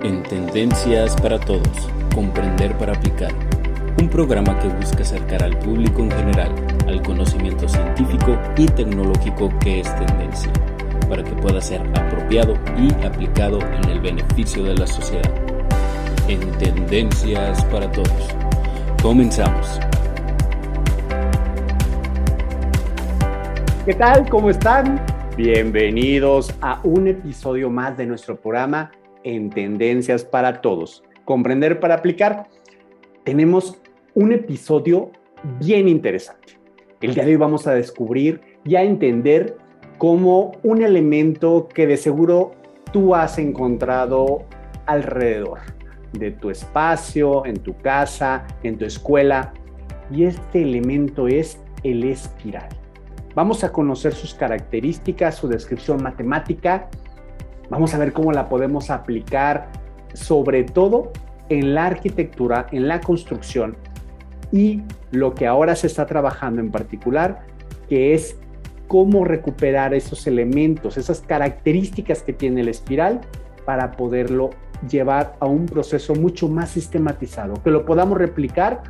En Tendencias para Todos, Comprender para Aplicar. Un programa que busca acercar al público en general al conocimiento científico y tecnológico que es tendencia, para que pueda ser apropiado y aplicado en el beneficio de la sociedad. En Tendencias para Todos. Comenzamos. ¿Qué tal? ¿Cómo están? Bienvenidos a un episodio más de nuestro programa En Tendencias para Todos. Comprender para aplicar. Tenemos un episodio bien interesante. El día de hoy vamos a descubrir y a entender cómo un elemento que de seguro tú has encontrado alrededor de tu espacio, en tu casa, en tu escuela, y este elemento es el espiral. Vamos a conocer sus características, su descripción matemática. Vamos a ver cómo la podemos aplicar, sobre todo en la arquitectura, en la construcción, y lo que ahora se está trabajando en particular, que es cómo recuperar esos elementos, esas características que tiene el espiral para poderlo llevar a un proceso mucho más sistematizado, que lo podamos replicar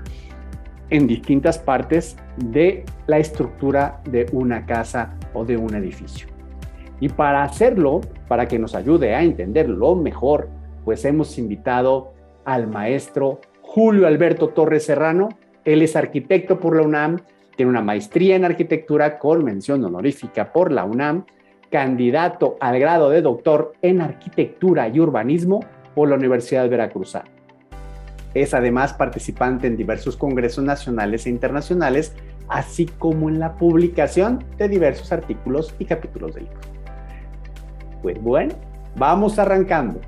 en distintas partes de la estructura de una casa o de un edificio. Y para hacerlo, para que nos ayude a entenderlo mejor, pues hemos invitado al maestro Julio Alberto Torres Serrano. Él es arquitecto por la UNAM, tiene una maestría en arquitectura con mención honorífica por la UNAM, candidato al grado de doctor en arquitectura y urbanismo por la Universidad Veracruzana. Es además participante en diversos congresos nacionales e internacionales, así como en la publicación de diversos artículos y capítulos de libros. Pues bueno, vamos arrancando.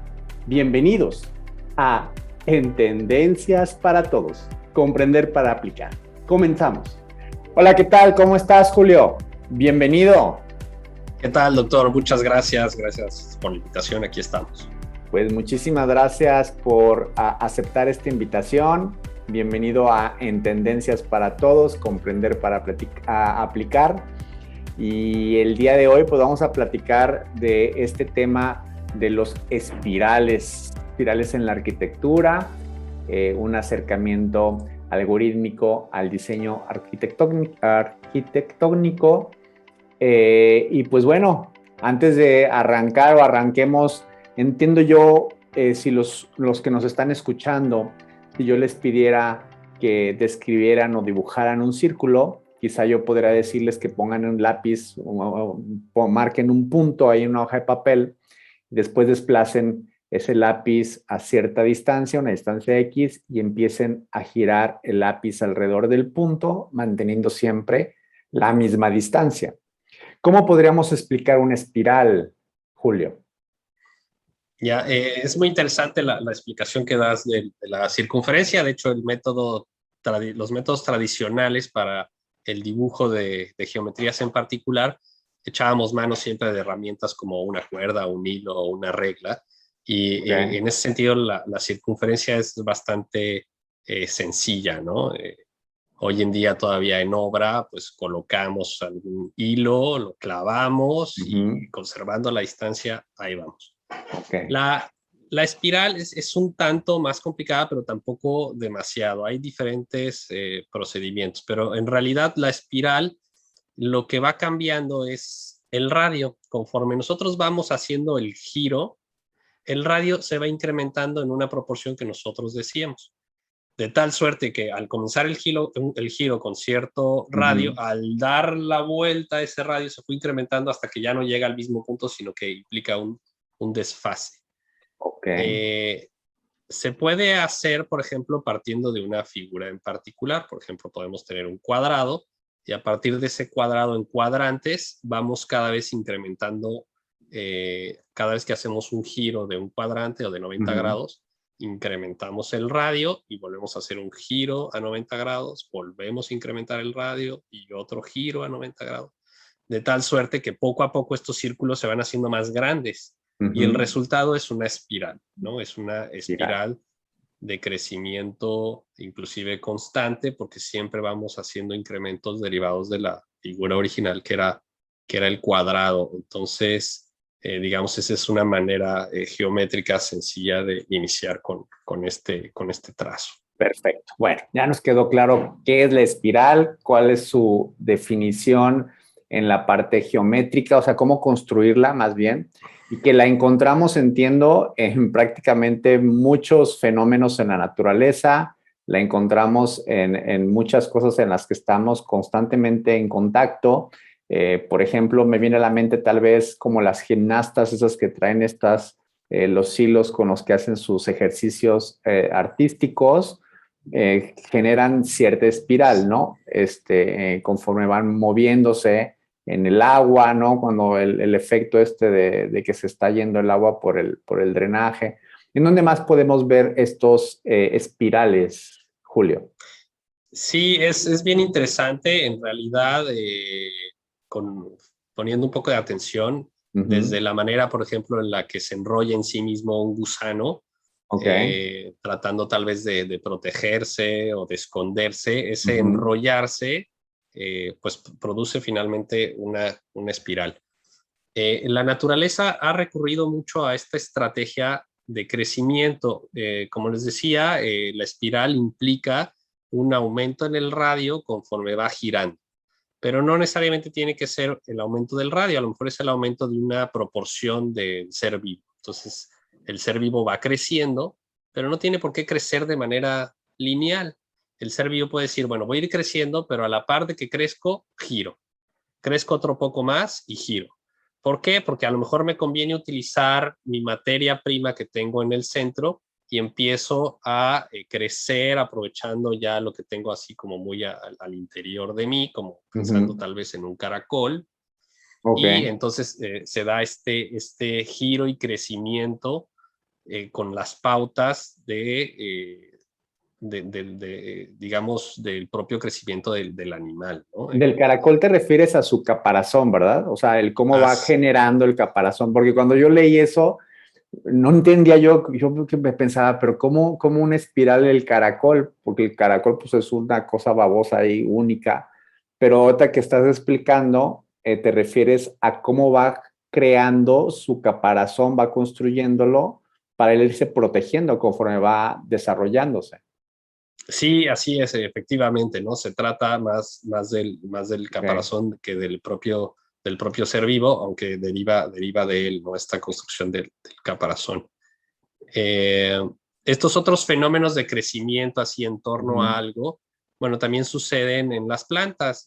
Bienvenidos a En Tendencias para Todos, Comprender para Aplicar. Comenzamos. Hola, ¿qué tal? ¿Cómo estás, Julio? Bienvenido. ¿Qué tal, doctor? Muchas gracias. Gracias por la invitación. Aquí estamos. Pues muchísimas gracias por aceptar esta invitación. Bienvenido a En Tendencias para Todos, Comprender para Aplicar. Y el día de hoy pues vamos a platicar de este tema de los espirales en la arquitectura, un acercamiento algorítmico al diseño arquitectónico. Y pues bueno, antes de arrancar o arranquemos, entiendo yo, si los que nos están escuchando, si yo les pidiera que describieran o dibujaran un círculo, quizá yo podría decirles que pongan un lápiz o marquen un punto ahí en una hoja de papel, y después desplacen ese lápiz a cierta distancia, una distancia X, y empiecen a girar el lápiz alrededor del punto, manteniendo siempre la misma distancia. ¿Cómo podríamos explicar una espiral, Julio? Ya, es muy interesante la explicación que das de la circunferencia. De hecho, los métodos tradicionales para el dibujo de geometrías en particular, echábamos mano siempre de herramientas como una cuerda, un hilo o una regla. Y okay, en ese sentido, la circunferencia es bastante sencilla, ¿no? Hoy en día todavía en obra, pues colocamos algún hilo, lo clavamos y conservando la distancia, ahí vamos. Okay. La espiral es un tanto más complicada, pero tampoco demasiado. Hay diferentes procedimientos, pero en realidad la espiral lo que va cambiando es el radio. Conforme nosotros vamos haciendo el giro, el radio se va incrementando en una proporción que nosotros decíamos. De tal suerte que al comenzar el giro con cierto radio, al dar la vuelta a ese radio se fue incrementando hasta que ya no llega al mismo punto, sino que implica un desfase. Okay. Se puede hacer, por ejemplo, partiendo de una figura en particular. Por ejemplo, podemos tener un cuadrado y a partir de ese cuadrado en cuadrantes vamos cada vez incrementando, cada vez que hacemos un giro de un cuadrante o de 90 grados, incrementamos el radio y volvemos a hacer un giro a 90 grados, volvemos a incrementar el radio y otro giro a 90 grados. De tal suerte que poco a poco estos círculos se van haciendo más grandes. Y el resultado es una espiral, ¿no? Es una espiral de crecimiento inclusive constante, porque siempre vamos haciendo incrementos derivados de la figura original que era el cuadrado. Entonces, digamos, esa es una manera geométrica sencilla de iniciar con este trazo. Perfecto. Bueno, ya nos quedó claro qué es la espiral, cuál es su definición en la parte geométrica, o sea, cómo construirla más bien, y que la encontramos, entiendo, en prácticamente muchos fenómenos en la naturaleza, la encontramos en muchas cosas en las que estamos constantemente en contacto. Por ejemplo, me viene a la mente tal vez como las gimnastas, esas que traen los hilos con los que hacen sus ejercicios artísticos, generan cierta espiral, ¿no? Conforme van moviéndose en el agua, ¿no? Cuando el efecto de que se está yendo el agua por el drenaje. ¿En dónde más podemos ver estos espirales, Julio? Sí, es bien interesante, en realidad, poniendo un poco de atención, desde la manera, por ejemplo, en la que se enrolla en sí mismo un gusano, tratando tal vez de protegerse o de esconderse, ese enrollarse, pues produce finalmente una espiral. La naturaleza ha recurrido mucho a esta estrategia de crecimiento. Como les decía, la espiral implica un aumento en el radio conforme va girando, pero no necesariamente tiene que ser el aumento del radio, a lo mejor es el aumento de una proporción del ser vivo. Entonces, el ser vivo va creciendo, pero no tiene por qué crecer de manera lineal. El ser vivo puede decir, bueno, voy a ir creciendo, pero a la par de que crezco, giro. Crezco otro poco más y giro. ¿Por qué? Porque a lo mejor me conviene utilizar mi materia prima que tengo en el centro y empiezo a crecer aprovechando ya lo que tengo así como muy al interior de mí, como pensando tal vez en un caracol. Y entonces se da este giro y crecimiento con las pautas digamos, del propio crecimiento del animal, ¿no? Del caracol te refieres a su caparazón, ¿verdad? O sea, el cómo va generando el caparazón, porque cuando yo leí eso, no entendía yo que me pensaba, pero ¿cómo una espiral del caracol? Porque el caracol pues es una cosa babosa y única, pero ahorita que estás explicando, te refieres a cómo va creando su caparazón, va construyéndolo para él irse protegiendo conforme va desarrollándose. Sí, así es, efectivamente, ¿no? Se trata más del caparazón que del propio ser vivo, aunque deriva de él, ¿no? Esta construcción del caparazón. Estos otros fenómenos de crecimiento así en torno a algo, bueno, también suceden en las plantas.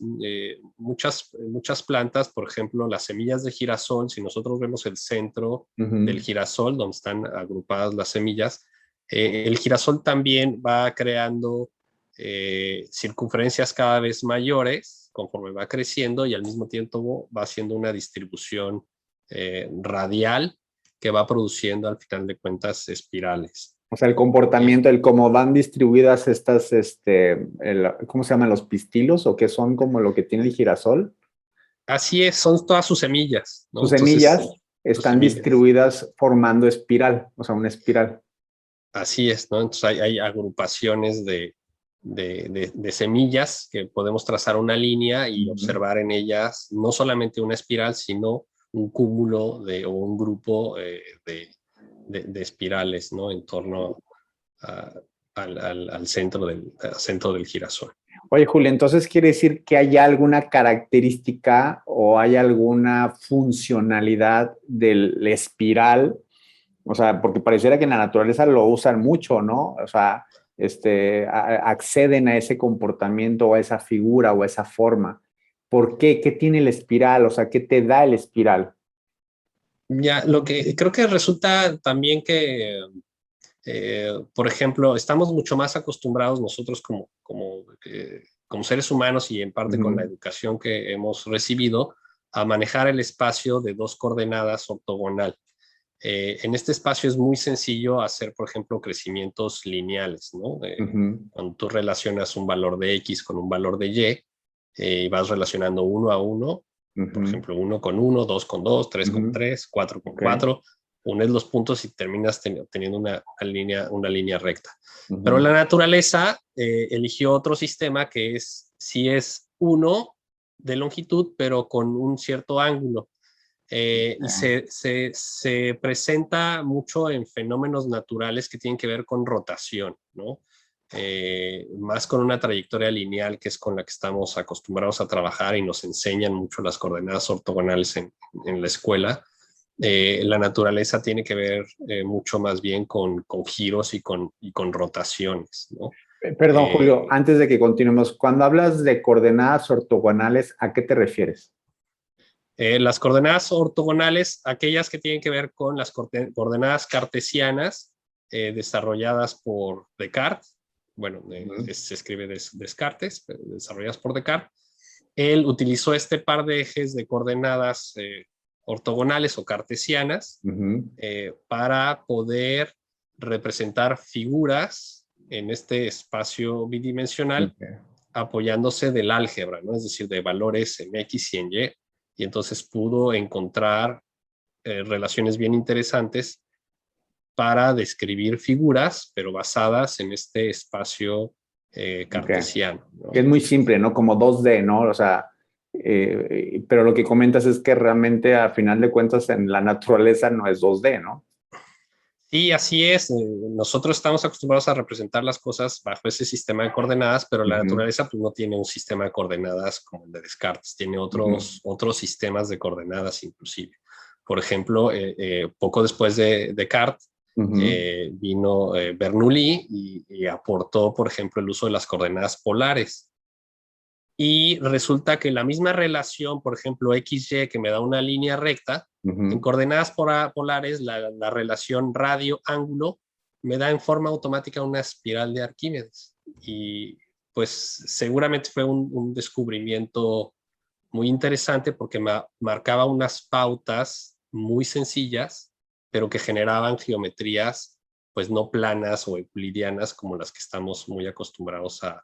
Muchas plantas, por ejemplo, las semillas de girasol, si nosotros vemos el centro del girasol, donde están agrupadas las semillas, el girasol también va creando circunferencias cada vez mayores conforme va creciendo y al mismo tiempo va haciendo una distribución radial que va produciendo al final de cuentas espirales. O sea, el comportamiento, el cómo van distribuidas estas, ¿cómo se llaman? ¿Los pistilos? ¿O qué son como lo que tiene el girasol? Así es, son todas sus semillas, ¿no? Sus semillas están distribuidas formando espiral, o sea, una espiral. Así es, ¿no? Entonces hay agrupaciones de semillas que podemos trazar una línea y observar en ellas no solamente una espiral, sino un cúmulo o un grupo de espirales, ¿no? En torno al centro del girasol. Oye, Julio, entonces quiere decir que hay alguna característica o hay alguna funcionalidad del espiral. O sea, porque pareciera que en la naturaleza lo usan mucho, ¿no? O sea, acceden a ese comportamiento o a esa figura o a esa forma. ¿Por qué? ¿Qué tiene el espiral? O sea, ¿qué te da el espiral? Ya, lo que creo que resulta también que, por ejemplo, estamos mucho más acostumbrados nosotros como seres humanos y en parte con la educación que hemos recibido a manejar el espacio de dos coordenadas ortogonal. En este espacio es muy sencillo hacer, por ejemplo, crecimientos lineales, ¿no? Cuando tú relacionas un valor de X con un valor de Y, y vas relacionando 1 a 1, por ejemplo, 1 con 1, 2 con 2, 3 con 3, 4 con 4, unes los puntos y terminas teniendo una línea recta. Pero la naturaleza eligió otro sistema que sí es 1 de longitud, pero con un cierto ángulo. Y se presenta mucho en fenómenos naturales que tienen que ver con rotación, ¿no? Más con una trayectoria lineal, que es con la que estamos acostumbrados a trabajar y nos enseñan mucho las coordenadas ortogonales en la escuela. La naturaleza tiene que ver mucho más bien con giros y con rotaciones, ¿no? Perdón, Julio, antes de que continuemos, cuando hablas de coordenadas ortogonales, ¿a qué te refieres? Las coordenadas ortogonales, aquellas que tienen que ver con las coordenadas cartesianas desarrolladas por Descartes. Bueno, se escribe Descartes, desarrolladas por Descartes. Él utilizó este par de ejes de coordenadas ortogonales o cartesianas para poder representar figuras en este espacio bidimensional, apoyándose del álgebra, ¿no? Es decir, de valores en X y en Y. Y entonces pudo encontrar relaciones bien interesantes para describir figuras, pero basadas en este espacio cartesiano, ¿no? Es muy simple, ¿no? Como 2D, ¿no? O sea, pero lo que comentas es que realmente, a final de cuentas, en la naturaleza no es 2D, ¿no? Sí, así es. Nosotros estamos acostumbrados a representar las cosas bajo ese sistema de coordenadas, pero la naturaleza pues, no tiene un sistema de coordenadas como el de Descartes, tiene otros sistemas de coordenadas inclusive. Por ejemplo, poco después de Descartes, vino Bernoulli y aportó, por ejemplo, el uso de las coordenadas polares. Y resulta que la misma relación, por ejemplo, XY, que me da una línea recta, en coordenadas polares, la relación radio-ángulo me da en forma automática una espiral de Arquímedes. Y pues seguramente fue un descubrimiento muy interesante porque marcaba unas pautas muy sencillas, pero que generaban geometrías pues no planas o euclidianas como las que estamos muy acostumbrados a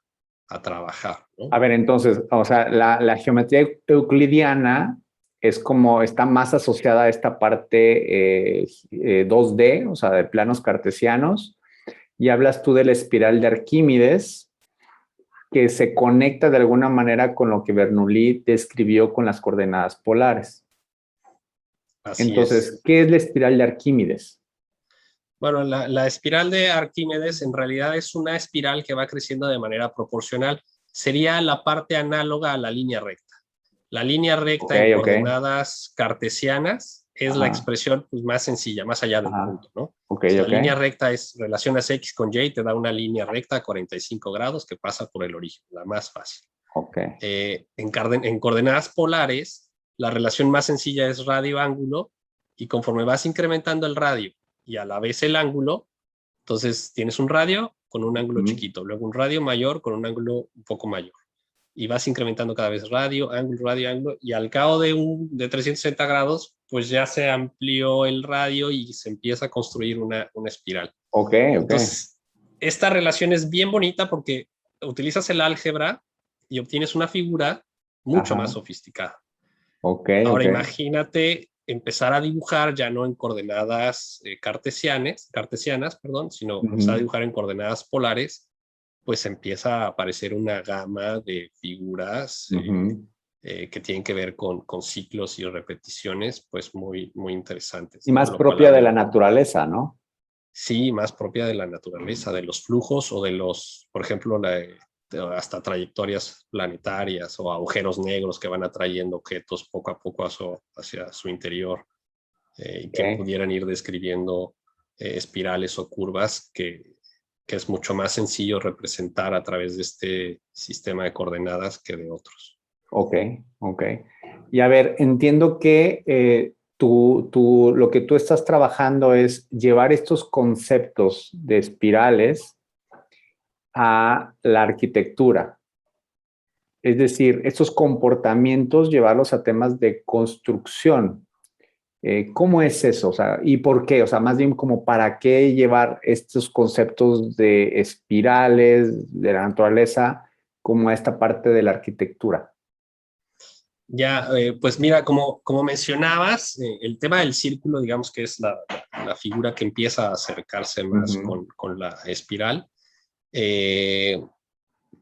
trabajar, ¿no? A ver, entonces, o sea, la geometría euclidiana es como, está más asociada a esta parte 2D, o sea, de planos cartesianos, y hablas tú de la espiral de Arquímedes, que se conecta de alguna manera con lo que Bernoulli describió con las coordenadas polares. Así entonces, es. ¿qué es la espiral de Arquímedes? Bueno, la espiral de Arquímedes en realidad es una espiral que va creciendo de manera proporcional. Sería la parte análoga a la línea recta. La línea recta en coordenadas cartesianas es la expresión pues, más sencilla, más allá del punto, ¿no? La línea recta es relacionas X con Y y te da una línea recta a 45 grados que pasa por el origen, la más fácil. En coordenadas polares, la relación más sencilla es radio-ángulo y conforme vas incrementando el radio y a la vez el ángulo, entonces tienes un radio con un ángulo chiquito, luego un radio mayor con un ángulo un poco mayor. Y vas incrementando cada vez radio, ángulo, y al cabo de 360 grados, pues ya se amplió el radio y se empieza a construir una espiral. Entonces, esta relación es bien bonita porque utilizas el álgebra y obtienes una figura mucho más sofisticada. Ahora imagínate empezar a dibujar ya no en coordenadas cartesianas, sino empezar a dibujar en coordenadas polares, pues empieza a aparecer una gama de figuras que tienen que ver con ciclos y repeticiones, pues muy, muy interesantes. Y más propia de la naturaleza, ¿no? Sí, más propia de la naturaleza, de los flujos o de los, por ejemplo, hasta trayectorias planetarias o agujeros negros que van atrayendo objetos poco a poco hacia su interior y que pudieran ir describiendo espirales o curvas que es mucho más sencillo representar a través de este sistema de coordenadas que de otros. Y a ver, entiendo que lo que tú estás trabajando es llevar estos conceptos de espirales a la arquitectura. Es decir, estos comportamientos, llevarlos a temas de construcción. ¿Cómo es eso? O sea, ¿y por qué? O sea, más bien como para qué llevar estos conceptos de espirales, de la naturaleza, como a esta parte de la arquitectura. Ya, pues mira, como mencionabas, el tema del círculo, digamos que es la figura que empieza a acercarse más con la espiral.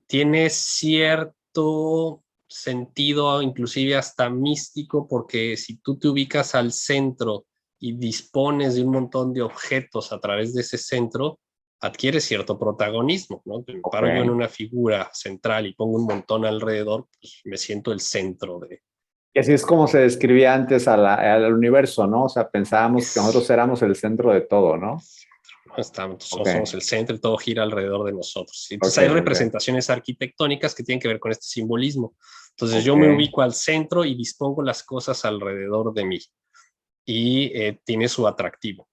Tiene cierto sentido inclusive hasta místico, porque si tú te ubicas al centro y dispones de un montón de objetos a través de ese centro, adquiere cierto protagonismo, ¿no? Me paro yo en una figura central y pongo un montón alrededor, pues me siento el centro de... Y así es como se describía antes al universo, ¿no? O sea, pensábamos que nosotros éramos el centro de todo, ¿no? Somos el centro y todo gira alrededor de nosotros. Entonces hay representaciones arquitectónicas que tienen que ver con este simbolismo. Entonces yo me ubico al centro y dispongo las cosas alrededor de mí. Y tiene su atractivo.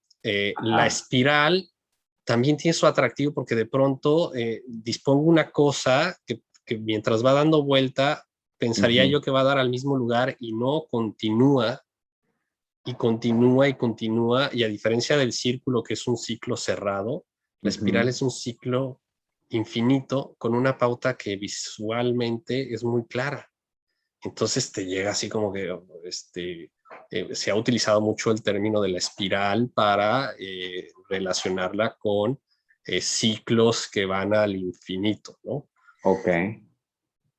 La espiral también tiene su atractivo porque de pronto dispongo una cosa que mientras va dando vuelta, pensaría yo que va a dar al mismo lugar y no continúa y continúa y continúa, y a diferencia del círculo, que es un ciclo cerrado, la espiral es un ciclo infinito con una pauta que visualmente es muy clara. Entonces te llega así como que se ha utilizado mucho el término de la espiral para relacionarla con ciclos que van al infinito, ¿no? Ok.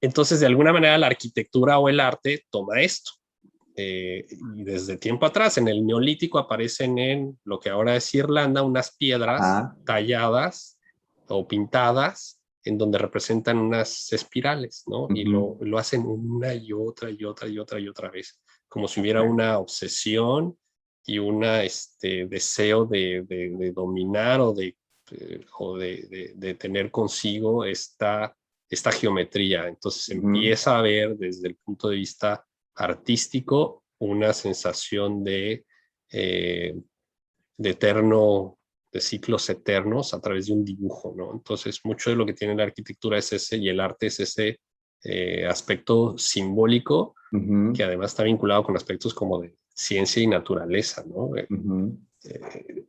Entonces, de alguna manera, la arquitectura o el arte toma esto. Y desde tiempo atrás, en el Neolítico, aparecen en lo que ahora es Irlanda unas piedras talladas o pintadas en donde representan unas espirales, ¿no? Y lo hacen una y otra y otra y otra y otra vez, como si hubiera una obsesión y un deseo de dominar o de tener consigo esta geometría. Entonces empieza a haber desde el punto de vista artístico una sensación de ciclos eternos a través de un dibujo, ¿no? Entonces mucho de lo que tiene la arquitectura es ese, y el arte es ese aspecto simbólico que además está vinculado con aspectos como de ciencia y naturaleza, ¿no?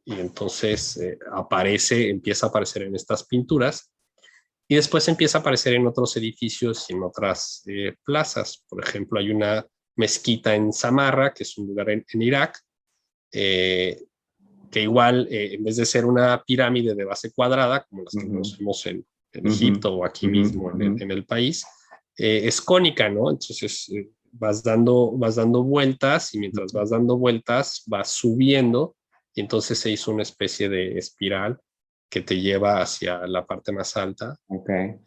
Y entonces empieza a aparecer en estas pinturas. Y después empieza a aparecer en otros edificios y en otras plazas. Por ejemplo, hay una mezquita en Samarra, que es un lugar en Irak, que igual, en vez de ser una pirámide de base cuadrada, como las que conocemos en Egipto o aquí mismo en el país, es cónica, ¿no? Entonces vas dando vueltas, y mientras vas dando vueltas vas subiendo, y entonces se hizo una especie de espiral que te lleva hacia la parte más alta.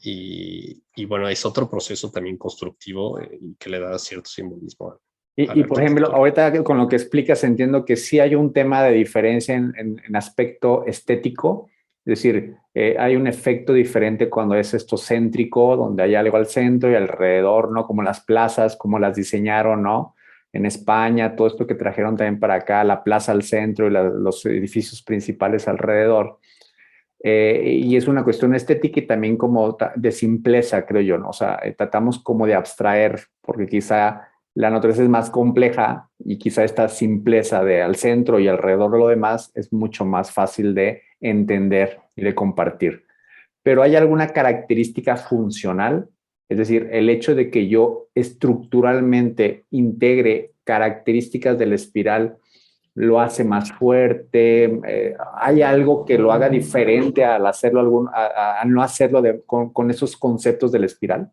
Y bueno, es otro proceso también constructivo que le da cierto simbolismo. Y por ejemplo, ahorita con lo que explicas entiendo que sí hay un tema de diferencia en aspecto estético, es decir, hay un efecto diferente cuando es esto céntrico, donde hay algo al centro y alrededor, ¿no? Como las plazas, como las diseñaron, ¿no? En España, todo esto que trajeron también para acá, la plaza al centro y los edificios principales alrededor. Y es una cuestión estética y también como de simpleza, creo yo, ¿no? O sea, tratamos como de abstraer, porque quizá la naturaleza es más compleja y quizá esta simpleza de al centro y alrededor de lo demás es mucho más fácil de entender y de compartir. Pero ¿hay alguna característica funcional? Es decir, el hecho de que yo estructuralmente integre características de la espiral lo hace más fuerte. ¿Hay algo que lo haga diferente al hacerlo a no hacerlo con esos conceptos de la espiral?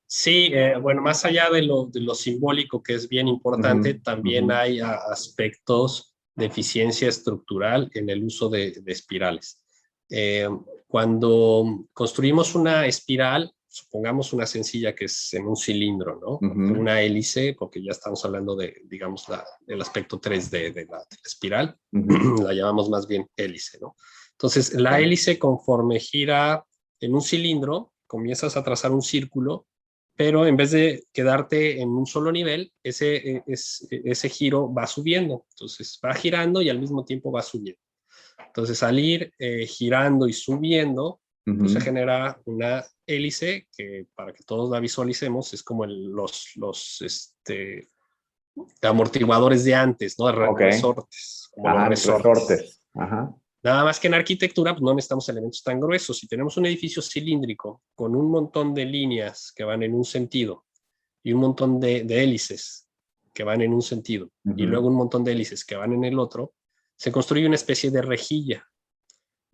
Sí, bueno, más allá de lo simbólico, que es bien importante, también hay aspectos de eficiencia estructural en el uso de espirales. Cuando construimos una espiral, supongamos una sencilla que es en un cilindro, ¿no? Una hélice, porque ya estamos hablando de, digamos, del aspecto 3D de la espiral, la llamamos más bien hélice, ¿no? Entonces, la hélice, conforme gira en un cilindro, comienzas a trazar un círculo, pero en vez de quedarte en un solo nivel, ese giro va subiendo. Entonces, va girando y al mismo tiempo va subiendo. Entonces, al ir girando y subiendo, pues se genera una hélice que, para que todos la visualicemos, es como los amortiguadores de antes, ¿no? Resortes. Como los resortes. Nada más que en arquitectura pues no necesitamos elementos tan gruesos. Si tenemos un edificio cilíndrico con un montón de líneas que van en un sentido y un montón de hélices que van en un sentido y luego un montón de hélices que van en el otro, se construye una especie de rejilla.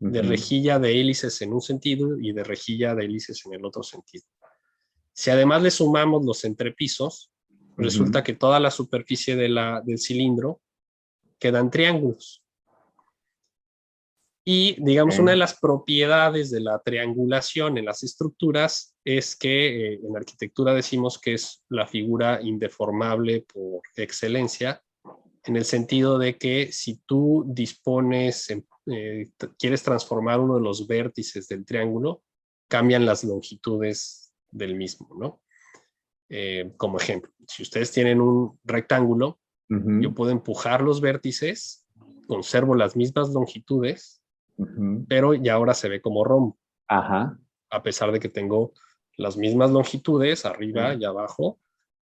De rejilla de hélices en un sentido y de rejilla de hélices en el otro sentido. Si además le sumamos los entrepisos, resulta que toda la superficie del cilindro quedan triángulos. Y, digamos, una de las propiedades de la triangulación en las estructuras es que en arquitectura decimos que es la figura indeformable por excelencia, en el sentido de que si tú dispones, quieres transformar uno de los vértices del triángulo, cambian las longitudes del mismo, ¿no? Como ejemplo, si ustedes tienen un rectángulo, yo puedo empujar los vértices, conservo las mismas longitudes, pero ya ahora se ve como rombo. Ajá. A pesar de que tengo las mismas longitudes arriba y abajo.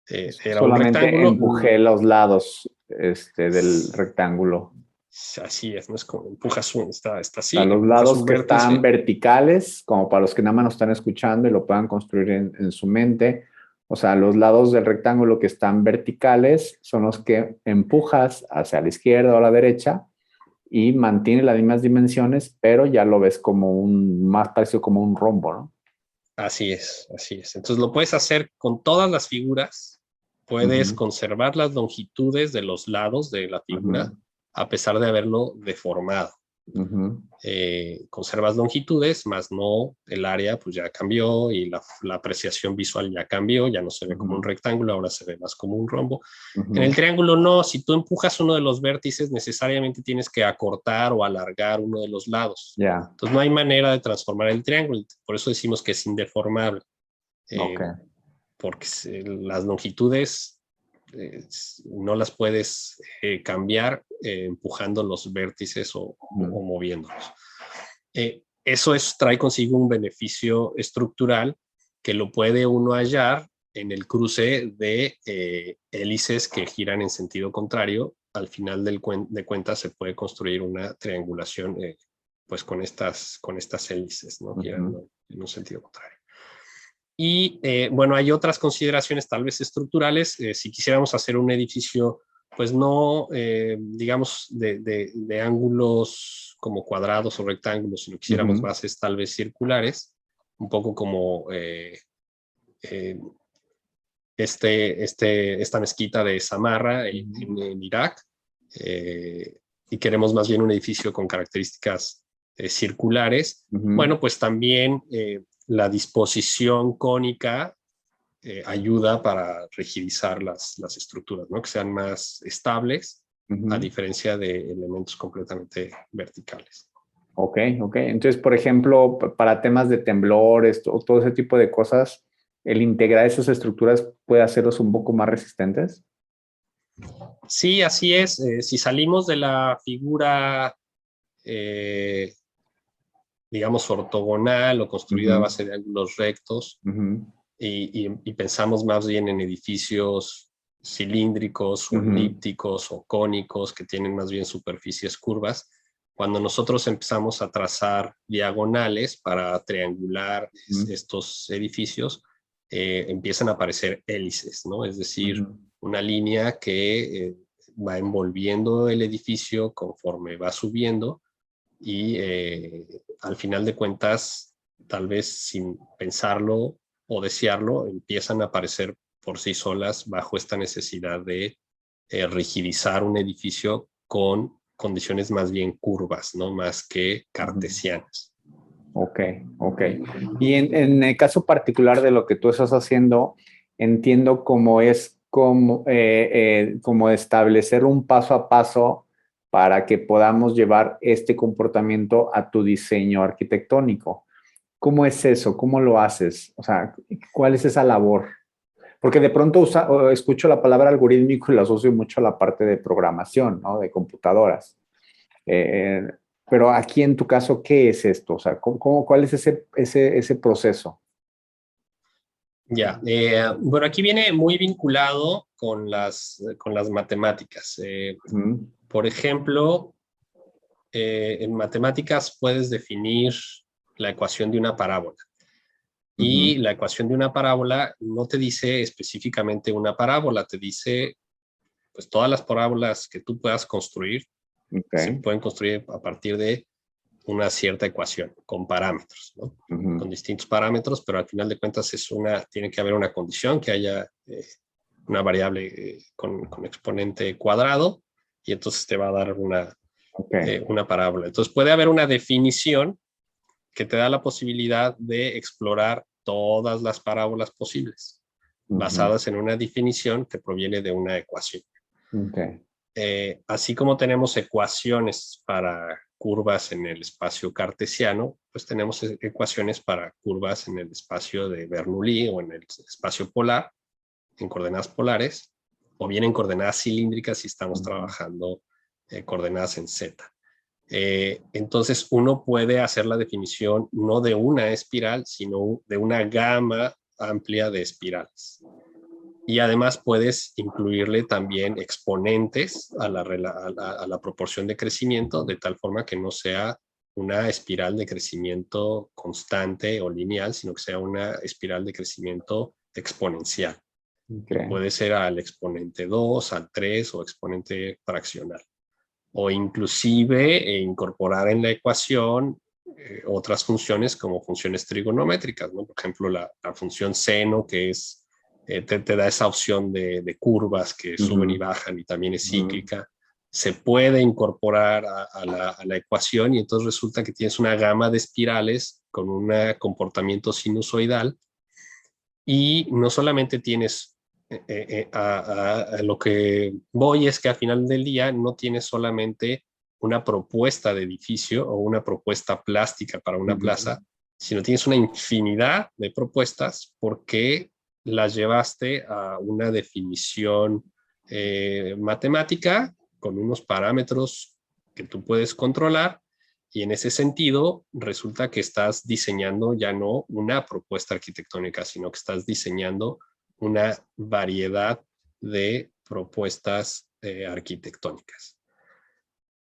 Era solamente un rectángulo. Empujé los lados del rectángulo. Así es, no es como empujas está así. A los lados que están verticales, como para los que nada más nos están escuchando y lo puedan construir en su mente. O sea, los lados del rectángulo que están verticales son los que empujas hacia la izquierda o a la derecha y mantiene las mismas dimensiones, pero ya lo ves como más parecido como un rombo, ¿no? Así es, así es. Entonces lo puedes hacer con todas las figuras, puedes conservar las longitudes de los lados de la figura, a pesar de haberlo deformado. Conservas longitudes, más no el área pues ya cambió y la apreciación visual ya cambió, ya no se ve como un rectángulo, ahora se ve más como un rombo. En el triángulo no, si tú empujas uno de los vértices necesariamente tienes que acortar o alargar uno de los lados. Entonces no hay manera de transformar el triángulo, por eso decimos que es indeformable. Porque las longitudes no las puedes cambiar empujando los vértices o moviéndolos. Eso trae consigo un beneficio estructural que lo puede uno hallar en el cruce de hélices que giran en sentido contrario. Al final de cuentas se puede construir una triangulación pues con estas hélices, ¿no? Girando en un sentido contrario. Y bueno, hay otras consideraciones tal vez estructurales. Si quisiéramos hacer un edificio, pues no, digamos, de ángulos como cuadrados o rectángulos, sino quisiéramos bases tal vez circulares, un poco como esta mezquita de Samarra en Irak, y queremos más bien un edificio con características circulares. Bueno, pues también la disposición cónica ayuda para rigidizar las estructuras, ¿no? Que sean más estables, a diferencia de elementos completamente verticales. Ok. Entonces, por ejemplo, para temas de temblores, todo ese tipo de cosas, ¿el integrar esas estructuras puede hacerlos un poco más resistentes? Sí, así es. Si salimos de la figura digamos, ortogonal o construida a base de ángulos rectos, y pensamos más bien en edificios cilíndricos o elípticos o cónicos que tienen más bien superficies curvas. Cuando nosotros empezamos a trazar diagonales para triangular estos edificios, empiezan a aparecer hélices, ¿no? Es decir, una línea que va envolviendo el edificio conforme va subiendo, y al final de cuentas, tal vez sin pensarlo o desearlo, empiezan a aparecer por sí solas bajo esta necesidad de rigidizar un edificio con condiciones más bien curvas, ¿no? Más que cartesianas. Ok. Y en el caso particular de lo que tú estás haciendo, entiendo cómo es como establecer un paso a paso para que podamos llevar este comportamiento a tu diseño arquitectónico. ¿Cómo es eso? ¿Cómo lo haces? O sea, ¿cuál es esa labor? Porque de pronto escucho la palabra algorítmico y la asocio mucho a la parte de programación, ¿no? De computadoras. Pero aquí en tu caso, ¿qué es esto? O sea, ¿cuál es ese proceso? Ya, bueno, aquí viene muy vinculado con las matemáticas. Por ejemplo, en matemáticas puedes definir la ecuación de una parábola. Y la ecuación de una parábola no te dice específicamente una parábola, te dice pues todas las parábolas que tú puedas construir se pueden construir a partir de una cierta ecuación con parámetros, ¿no? Con distintos parámetros, pero al final de cuentas tiene que haber una condición, que haya una variable con exponente cuadrado, y entonces te va a dar una parábola. Entonces puede haber una definición que te da la posibilidad de explorar todas las parábolas posibles, basadas en una definición que proviene de una ecuación. Así como tenemos ecuaciones para curvas en el espacio cartesiano, pues tenemos ecuaciones para curvas en el espacio de Bernoulli o en el espacio polar, en coordenadas polares, o bien en coordenadas cilíndricas si estamos trabajando coordenadas en Z. Entonces uno puede hacer la definición no de una espiral, sino de una gama amplia de espirales. Y además puedes incluirle también exponentes a la proporción de crecimiento, de tal forma que no sea una espiral de crecimiento constante o lineal, sino que sea una espiral de crecimiento exponencial. Puede ser al exponente 2, al 3 o exponente fraccional. O inclusive incorporar en la ecuación otras funciones como funciones trigonométricas, ¿no? Por ejemplo, la función seno, que es te da esa opción de curvas que suben y bajan y también es cíclica. Se puede incorporar a la ecuación y entonces resulta que tienes una gama de espirales con un comportamiento sinusoidal, y no solamente tienes a lo que voy es que al final del día no tienes solamente una propuesta de edificio o una propuesta plástica para una plaza, sino tienes una infinidad de propuestas porque las llevaste a una definición matemática con unos parámetros que tú puedes controlar, y en ese sentido resulta que estás diseñando ya no una propuesta arquitectónica, sino que estás diseñando una variedad de propuestas arquitectónicas.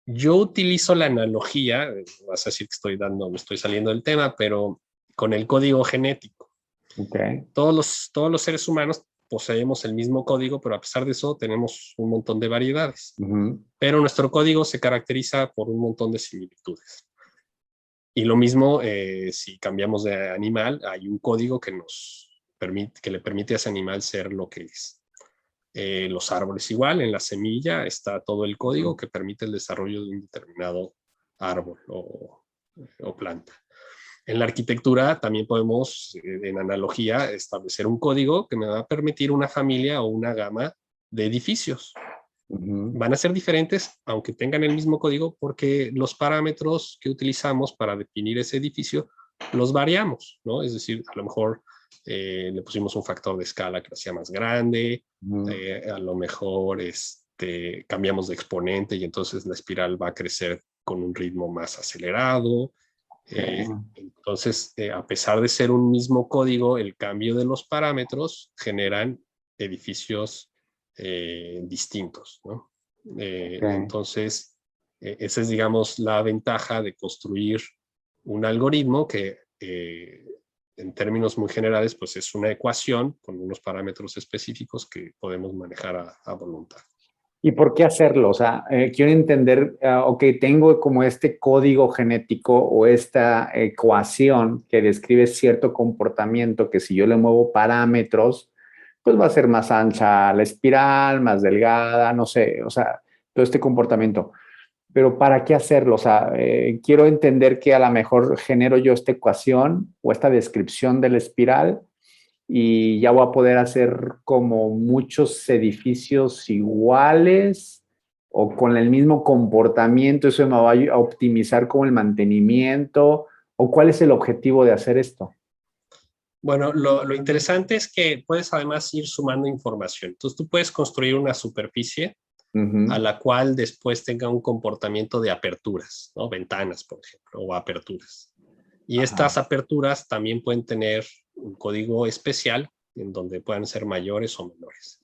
Yo utilizo la analogía, vas a decir que me estoy saliendo del tema, pero con el código genético. Todos los seres humanos poseemos el mismo código, pero a pesar de eso tenemos un montón de variedades. Pero nuestro código se caracteriza por un montón de similitudes. Y lo mismo si cambiamos de animal, hay un código que le permite a ese animal ser lo que es. Los árboles igual, en la semilla está todo el código que permite el desarrollo de un determinado árbol o planta. En la arquitectura también podemos, en analogía, establecer un código que me va a permitir una familia o una gama de edificios. Van a ser diferentes, aunque tengan el mismo código, porque los parámetros que utilizamos para definir ese edificio los variamos, ¿no? Es decir, a lo mejor le pusimos un factor de escala que lo hacía más grande, a lo mejor cambiamos de exponente y entonces la espiral va a crecer con un ritmo más acelerado. Entonces, a pesar de ser un mismo código, el cambio de los parámetros generan edificios distintos, ¿no? Entonces, esa es, digamos, la ventaja de construir un algoritmo que, en términos muy generales, pues es una ecuación con unos parámetros específicos que podemos manejar a voluntad. ¿Y por qué hacerlo? O sea, quiero entender, ok, tengo como este código genético o esta ecuación que describe cierto comportamiento que si yo le muevo parámetros, pues va a ser más ancha la espiral, más delgada, no sé, o sea, todo este comportamiento. Pero ¿para qué hacerlo? O sea, quiero entender que a lo mejor genero yo esta ecuación o esta descripción de la espiral y ya voy a poder hacer como muchos edificios iguales o con el mismo comportamiento. Eso me va a optimizar como el mantenimiento. ¿O cuál es el objetivo de hacer esto? Bueno, lo interesante es que puedes además ir sumando información. Entonces tú puedes construir una superficie a la cual después tenga un comportamiento de aperturas, ¿no? Ventanas, por ejemplo, o aperturas. Y estas aperturas también pueden tener un código especial en donde puedan ser mayores o menores.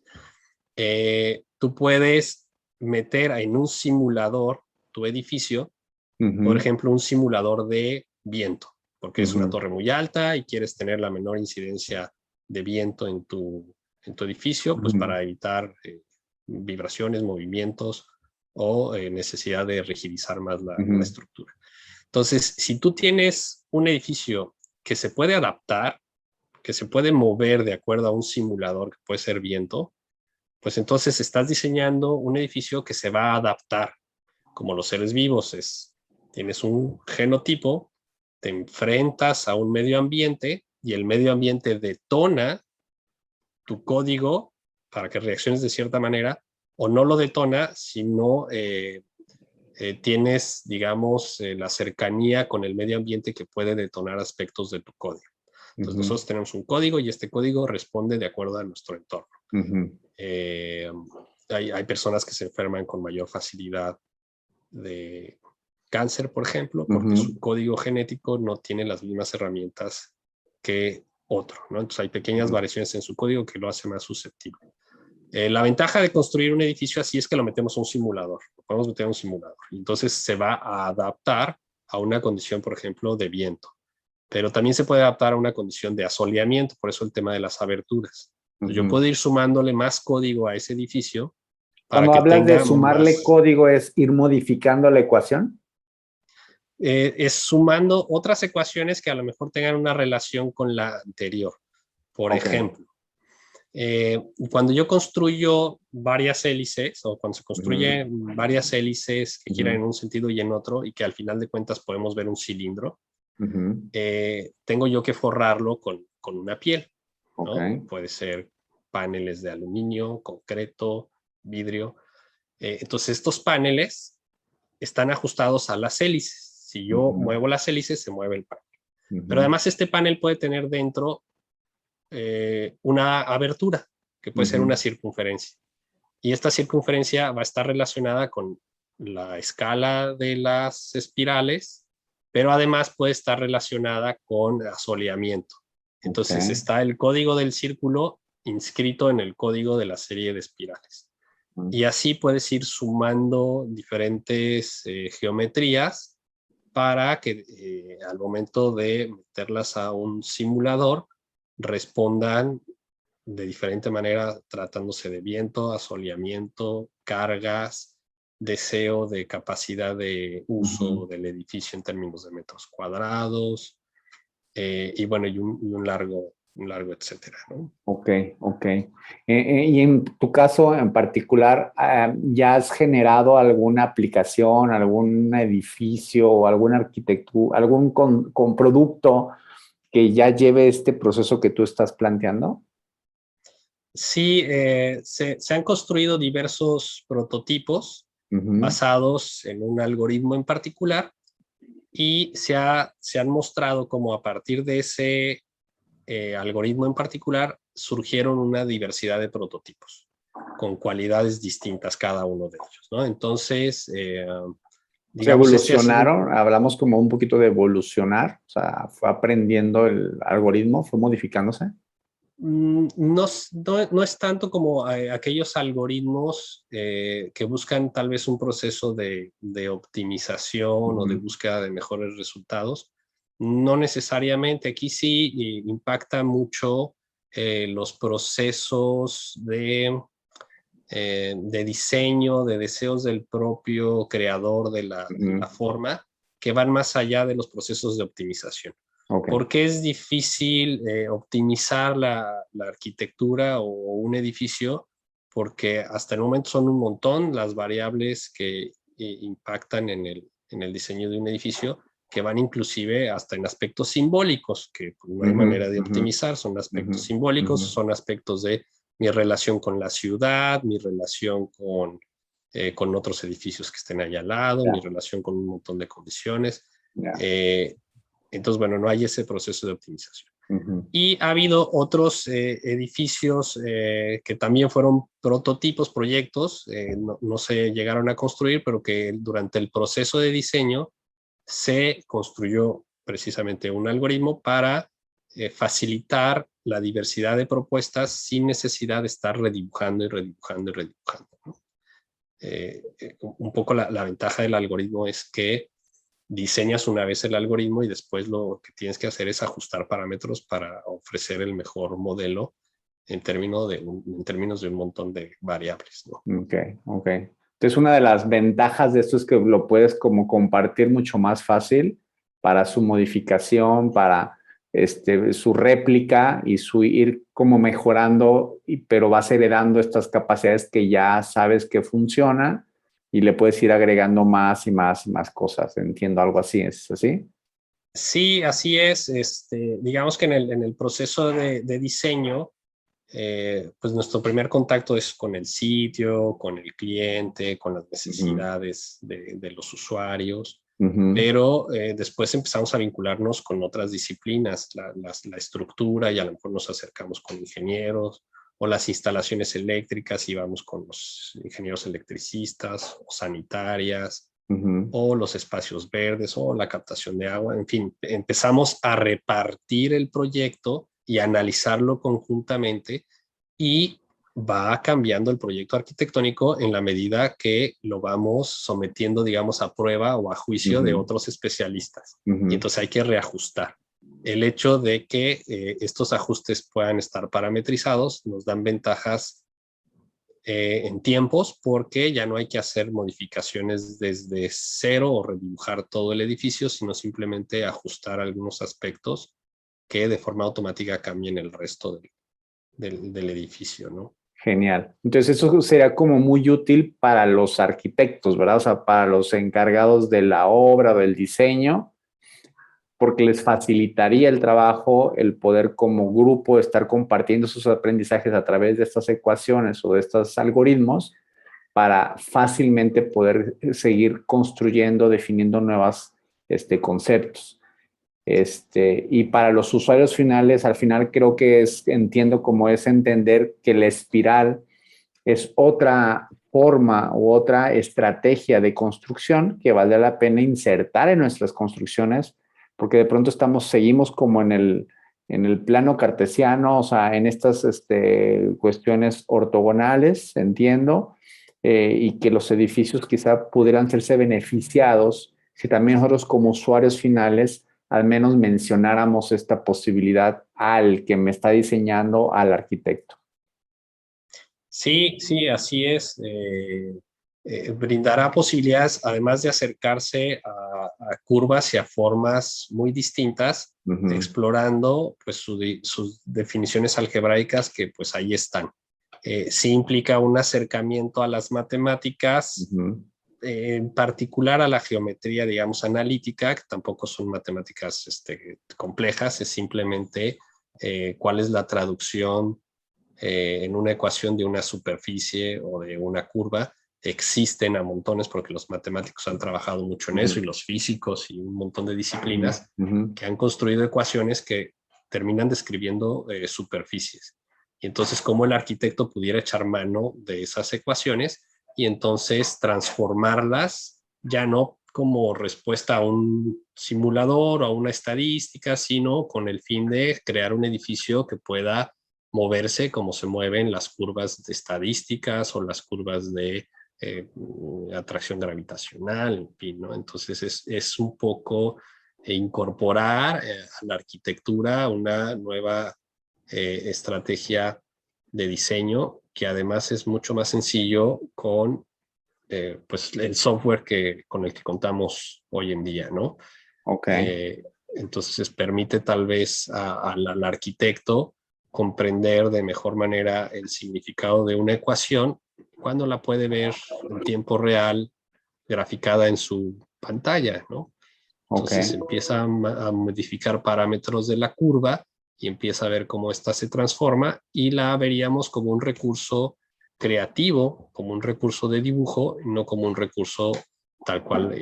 Tú puedes meter en un simulador tu edificio, por ejemplo, un simulador de viento, porque es una torre muy alta y quieres tener la menor incidencia de viento en tu edificio, pues para evitar vibraciones, movimientos o necesidad de rigidizar más la estructura. Entonces, si tú tienes un edificio que se puede adaptar, que se puede mover de acuerdo a un simulador que puede ser viento, pues entonces estás diseñando un edificio que se va a adaptar, como los seres vivos. Tienes un genotipo, te enfrentas a un medio ambiente y el medio ambiente detona tu código para que reacciones de cierta manera, o no lo detona si no tienes, digamos, la cercanía con el medio ambiente que puede detonar aspectos de tu código. Entonces, nosotros tenemos un código y este código responde de acuerdo a nuestro entorno. Hay personas que se enferman con mayor facilidad de cáncer, por ejemplo, porque su código genético no tiene las mismas herramientas que otro, ¿no? Entonces hay pequeñas variaciones en su código que lo hace más susceptible. La ventaja de construir un edificio así es que lo metemos a un simulador, lo podemos meter a un simulador. Entonces se va a adaptar a una condición, por ejemplo, de viento, pero también se puede adaptar a una condición de asoleamiento, por eso el tema de las aberturas. Entonces, yo puedo ir sumándole más código a ese edificio. Cuando hablas de sumarle código, ¿es ir modificando la ecuación? Es sumando otras ecuaciones que a lo mejor tengan una relación con la anterior. Por ejemplo, cuando yo construyo varias hélices, o cuando se construyen varias hélices que giran en un sentido y en otro, y que al final de cuentas podemos ver un cilindro, tengo yo que forrarlo con una piel, ¿no? Puede ser paneles de aluminio, concreto, vidrio. Entonces estos paneles están ajustados a las hélices. Si yo muevo las hélices, se mueve el panel. Pero además este panel puede tener dentro una abertura, que puede ser una circunferencia. Y esta circunferencia va a estar relacionada con la escala de las espirales, pero además puede estar relacionada con asoleamiento. Entonces está el código del círculo inscrito en el código de la serie de espirales. Y así puedes ir sumando diferentes geometrías para que al momento de meterlas a un simulador respondan de diferente manera, tratándose de viento, asoleamiento, cargas, deseo de capacidad de uso del edificio en términos de metros cuadrados, y bueno, y un largo etcétera, ¿no? Ok. Y en tu caso en particular, ¿ya has generado alguna aplicación, algún edificio o alguna arquitectura, algún con producto que ya lleve este proceso que tú estás planteando? Sí, se han construido diversos prototipos basados en un algoritmo en particular, y se han mostrado como a partir de ese algoritmo en particular surgieron una diversidad de prototipos con cualidades distintas cada uno de ellos, ¿no? Entonces, digamos, evolucionaron, hablamos como un poquito de evolucionar, o sea, fue aprendiendo el algoritmo, fue modificándose. No es tanto como aquellos algoritmos que buscan tal vez un proceso de optimización o de búsqueda de mejores resultados. No necesariamente. Aquí sí impacta mucho los procesos de diseño, de deseos del propio creador de la forma, que van más allá de los procesos de optimización. ¿Por qué es difícil optimizar la arquitectura o un edificio? Porque hasta el momento son un montón las variables que impactan en el diseño de un edificio, que van inclusive hasta en aspectos simbólicos, que no hay manera de optimizar. Son aspectos simbólicos, son aspectos de mi relación con la ciudad, mi relación con otros edificios que estén allá al lado, mi relación con un montón de condiciones. Entonces, bueno, no hay ese proceso de optimización. Y ha habido otros edificios que también fueron prototipos, proyectos, no se llegaron a construir, pero que durante el proceso de diseño se construyó precisamente un algoritmo para facilitar la diversidad de propuestas sin necesidad de estar redibujando y redibujando y redibujando, ¿no? Un poco la ventaja del algoritmo es que diseñas una vez el algoritmo y después lo que tienes que hacer es ajustar parámetros para ofrecer el mejor modelo en términos de un montón de variables, ¿no? Ok. Entonces, una de las ventajas de esto es que lo puedes como compartir mucho más fácil para su modificación, para su réplica y su ir como mejorando, pero vas heredando estas capacidades que ya sabes que funcionan y le puedes ir agregando más y más y más cosas. Entiendo algo así, ¿es así? Sí, así es. Digamos que en el proceso de diseño, pues nuestro primer contacto es con el sitio, con el cliente, con las necesidades de los usuarios, pero después empezamos a vincularnos con otras disciplinas, la estructura, y a lo mejor nos acercamos con ingenieros, o las instalaciones eléctricas y vamos con los ingenieros electricistas o sanitarias, o los espacios verdes o la captación de agua. En fin, empezamos a repartir el proyecto y analizarlo conjuntamente, y va cambiando el proyecto arquitectónico en la medida que lo vamos sometiendo, digamos, a prueba o a juicio de otros especialistas. Y entonces hay que reajustar. El hecho de que estos ajustes puedan estar parametrizados nos dan ventajas en tiempos, porque ya no hay que hacer modificaciones desde cero o redibujar todo el edificio, sino simplemente ajustar algunos aspectos que de forma automática cambien el resto del edificio, ¿no? Genial. Entonces eso sería como muy útil para los arquitectos, ¿verdad? O sea, para los encargados de la obra o del diseño, porque les facilitaría el trabajo el poder como grupo estar compartiendo sus aprendizajes a través de estas ecuaciones o de estos algoritmos para fácilmente poder seguir construyendo, definiendo nuevos conceptos. Y para los usuarios finales, al final creo que entiendo cómo es entender que la espiral es otra forma u otra estrategia de construcción que vale la pena insertar en nuestras construcciones, porque de pronto seguimos como en el plano cartesiano, o sea, en estas cuestiones ortogonales, entiendo, y que los edificios quizá pudieran serse beneficiados si también nosotros como usuarios finales al menos mencionáramos esta posibilidad al que me está diseñando, al arquitecto. Sí, sí, así es. Brindará posibilidades, además de acercarse a curvas y a formas muy distintas, explorando pues sus definiciones algebraicas, que pues ahí están. Sí implica un acercamiento a las matemáticas, en particular a la geometría, digamos, analítica, que tampoco son matemáticas complejas, es simplemente cuál es la traducción en una ecuación de una superficie o de una curva. Existen a montones, porque los matemáticos han trabajado mucho en eso, y los físicos y un montón de disciplinas que han construido ecuaciones que terminan describiendo superficies. Y entonces, ¿cómo el arquitecto pudiera echar mano de esas ecuaciones y entonces transformarlas, ya no como respuesta a un simulador o a una estadística, sino con el fin de crear un edificio que pueda moverse como se mueven las curvas de estadísticas o las curvas de atracción gravitacional, en fin, ¿no? Entonces es un poco incorporar a la arquitectura una nueva estrategia de diseño, que además es mucho más sencillo con pues el software con el que contamos hoy en día, ¿no? Okay. Entonces permite tal vez al arquitecto comprender de mejor manera el significado de una ecuación cuando la puede ver en tiempo real graficada en su pantalla, ¿no? Entonces empieza a modificar parámetros de la curva y empieza a ver cómo ésta se transforma, y la veríamos como un recurso creativo, como un recurso de dibujo, no como un recurso tal cual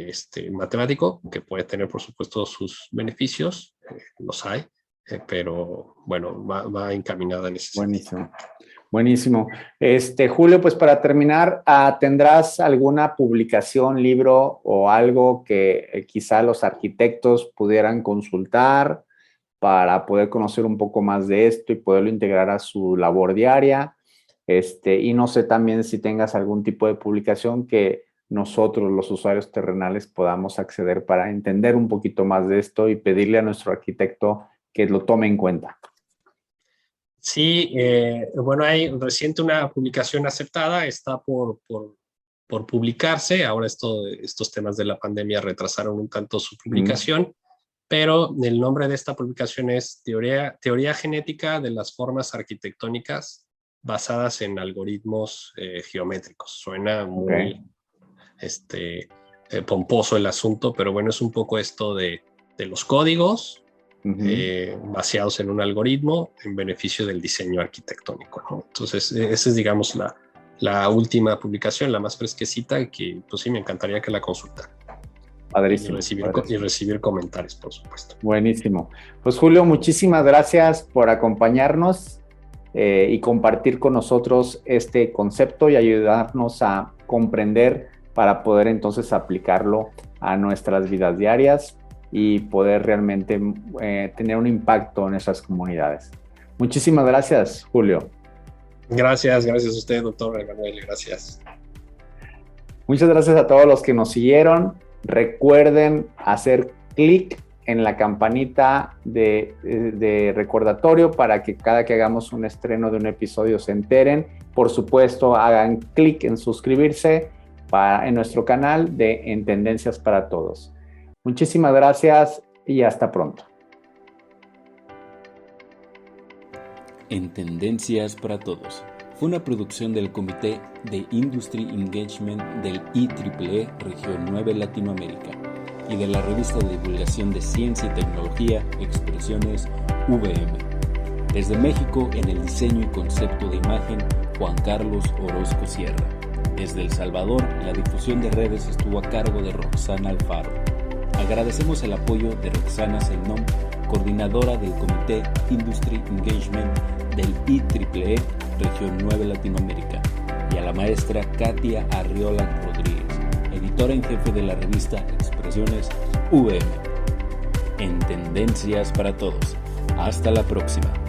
matemático, que puede tener por supuesto sus beneficios, los hay, pero bueno, va encaminada en ese sentido. Buenísimo. Julio, pues para terminar, ¿tendrás alguna publicación, libro o algo que quizá los arquitectos pudieran consultar para poder conocer un poco más de esto y poderlo integrar a su labor diaria? Y no sé también si tengas algún tipo de publicación que nosotros, los usuarios terrenales, podamos acceder para entender un poquito más de esto y pedirle a nuestro arquitecto que lo tome en cuenta. Sí, bueno, hay reciente una publicación aceptada, está por publicarse. Ahora estos temas de la pandemia retrasaron un tanto su publicación, pero el nombre de esta publicación es Teoría Genética de las Formas Arquitectónicas basadas en algoritmos geométricos. Suena muy pomposo el asunto, pero bueno, es un poco esto de los códigos basados en un algoritmo en beneficio del diseño arquitectónico, ¿no? Entonces, esa es, digamos, la última publicación, la más fresquecita, que pues sí, me encantaría que la consultaran. Padrísimo. Y recibir comentarios, por supuesto. Buenísimo. Pues Julio, muchísimas gracias por acompañarnos y compartir con nosotros este concepto y ayudarnos a comprender para poder entonces aplicarlo a nuestras vidas diarias y poder realmente tener un impacto en nuestras comunidades. Muchísimas gracias, Julio. Gracias a usted, doctor Emanuel, gracias. Muchas gracias a todos los que nos siguieron. Recuerden hacer clic en la campanita de recordatorio para que cada que hagamos un estreno de un episodio se enteren. Por supuesto, hagan clic en suscribirse en nuestro canal de En Tendencias para Todos. Muchísimas gracias y hasta pronto. En Tendencias para Todos fue una producción del Comité de Industry Engagement del IEEE Región 9 Latinoamérica y de la revista de divulgación de ciencia y tecnología Expresiones VM. Desde México, en el diseño y concepto de imagen, Juan Carlos Orozco Sierra. Desde El Salvador, la difusión de redes estuvo a cargo de Roxana Alfaro. Agradecemos el apoyo de Roxana Selnom, coordinadora del Comité Industry Engagement del IEEE Región 9 Latinoamérica, y a la maestra Katia Arriola Rodríguez, editora en jefe de la revista Expresiones VM. En Tendencias para Todos. Hasta la próxima.